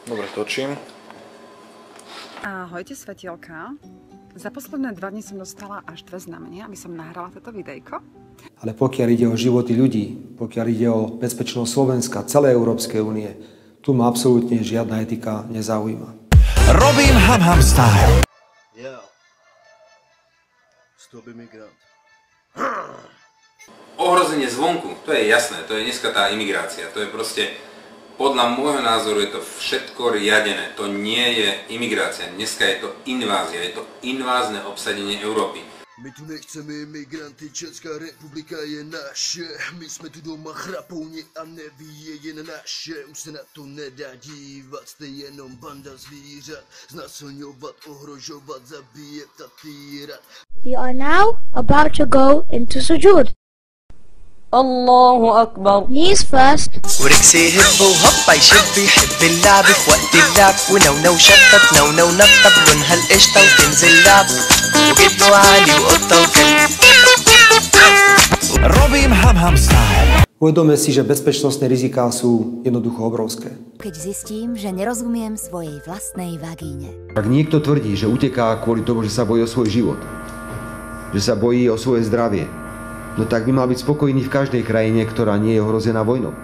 Dobre, točím. Ahojte svetielka. Za posledné 2 dni som dostala až 2 znamenia, aby som nahrala toto videjko. Ale pokiaľ ide o životy ľudí, pokiaľ ide o bezpečnosť Slovenska, celej Európskej únie, tu ma absolútne žiadna etika nezaujíma. Robím Ham style. Ja. Stop imigrant. Ohrozenie zvonku, to je jasné, to je dneska tá imigrácia, to je proste, podľa môjho názoru je to všetko riadené, to nie je imigrácia, dneska je to invázia, je to invázne obsadenie Európy. My tu nechceme imigranty, Česká republika je naše, my jsme tu doma chrapouni a neví je jen naše, už se na to nedá dívat, jste jenom banda zvířat, znasilňovat, ohrožovat, zabíjet a týrat. We are now about to go into sujood. Allahu Akbar. Knees first. وركسي هب وهب يشب يحب اللعب في وقت اللعب ونونو شطط نونو نطب لونها القشطة وتنزل لعب وجبنه عالي وقطة وكلب. Robím Ham style. Uvedome si, že bezpečnostné riziká sú jednoducho obrovské. Keď zistím, že nerozumiem svojej vlastnej vagíne. Ak niekto tvrdí, že uteká kvôli tomu, že sa bojí o svoj život, že sa bojí o svoje zdravie, no tak by mal byť spokojný v každej krajine, ktorá nie je ohrozená vojnou.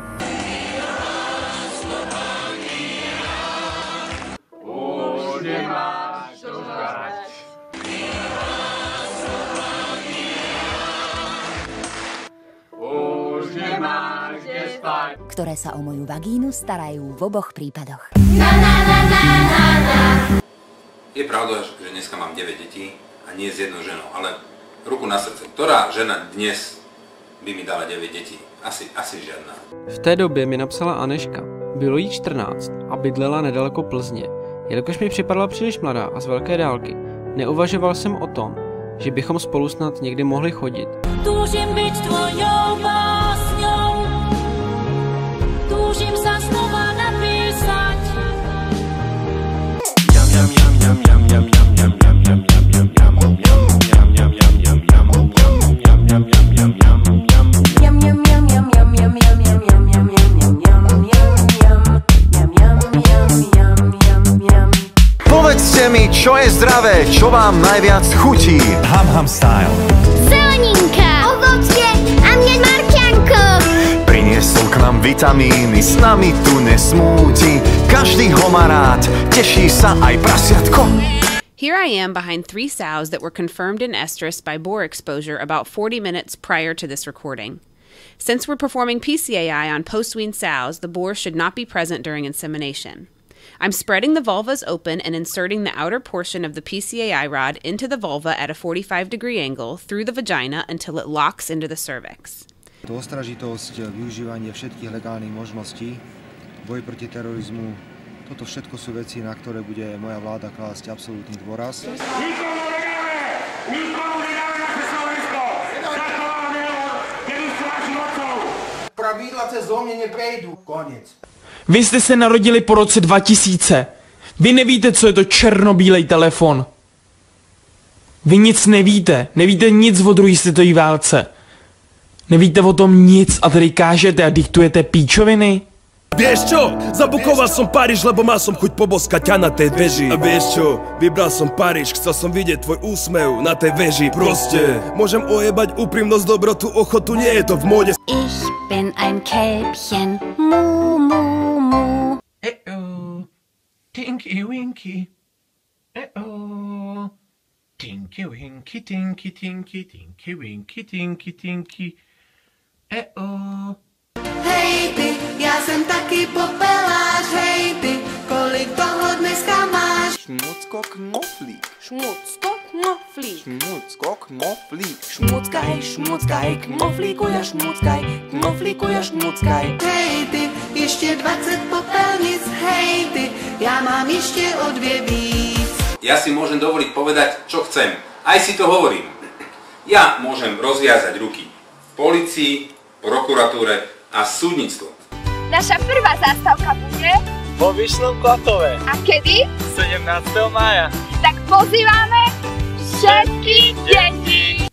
Ktoré sa o moju vagínu starajú v oboch prípadoch. Je pravda, že dneska mám 9 detí a nie s jednou ženou, ale ruku na srdce, ktorá žena dnes by mi dala 9 dětí? Asi žádná. V té době mi napsala Aneška. Bylo jí 14 a bydlela nedaleko Plzně. Jelikož mi připadla příliš mladá a z velké dálky, neuvažoval jsem o tom, že bychom spolu snad někdy mohli chodit. Túžim byť tvojou básňou, túžim sa znova napísať. Jam jam jam jam jam jam jam jam jam jam jam jam jam jam jam Povedzte mi, čo je zdravé, čo vám najviac chutí. Ham style. Zeleninka, ovocie a mne marťanko. Priniesol k nám vitamíny, s nami tu nesmúti. Každý ho má rád, teší sa aj prasiatko. Here I am behind 3 sows that were confirmed in estrus by boar exposure about 40 minutes prior to this recording. Since we're performing PCAI on post-wean sows, the boar should not be present during insemination. I'm spreading the vulvas open and inserting the outer portion of the PCAI rod into the vulva at a 45-degree angle through the vagina until it locks into the cervix. Ostražitosť, využívanie všetkých legálnych možností, boj proti terorizmu, toto všetko sú veci, na ktoré bude moja vláda klásť absolútny dôraz. Nikomu nedáme naše Slovensko! Zachováme ho, kedy sú vaši mocou! Pravidla cez domě neprejdú. Konec. Vy jste se narodili po roce 2000. Vy nevíte, co je to černobílej telefon. Vy nic nevíte. Nevíte nic o druhé světové válce. Nevíte o tom nic a tady kážete a diktujete píčoviny? Vieš čo? Zabukoval som Paríž, lebo mal som chuť poboskať ťa na tej veži. A vieš čo? Vybral som Paríž, chcel som vidieť tvoj úsmev na tej veži. Proste, môžem ojebať úprimnosť, dobrotu, ochotu, nie je to v móde. Ich bin ein Kälbchen, mu, mu, mu. Tinky Winky. Tinky Winky, Tinky Tinky, Tinky Winky, Tinky Tinky. Hej ty, ja som taký popeláš, hej ty, kolik toho dneska máš? Šmucko knoflík. Šmucko knoflík. Šmucko knoflík. Šmuckaj, šmuckaj, knoflíkuj a šmuckaj, knoflíkuj a šmuckaj. Hej ty, ešte 20 popelníc, hej ty, ja mám ešte o 2 víc. Ja si môžem dovoliť povedať, čo chcem. Aj si to hovorím. Ja môžem rozviazať ruky polícii, prokuratúre a súdnictvo. Naša prvá zástavka bude vo Vyšnom Klatove. A kedy? 17. mája. Tak pozývame všetky deti.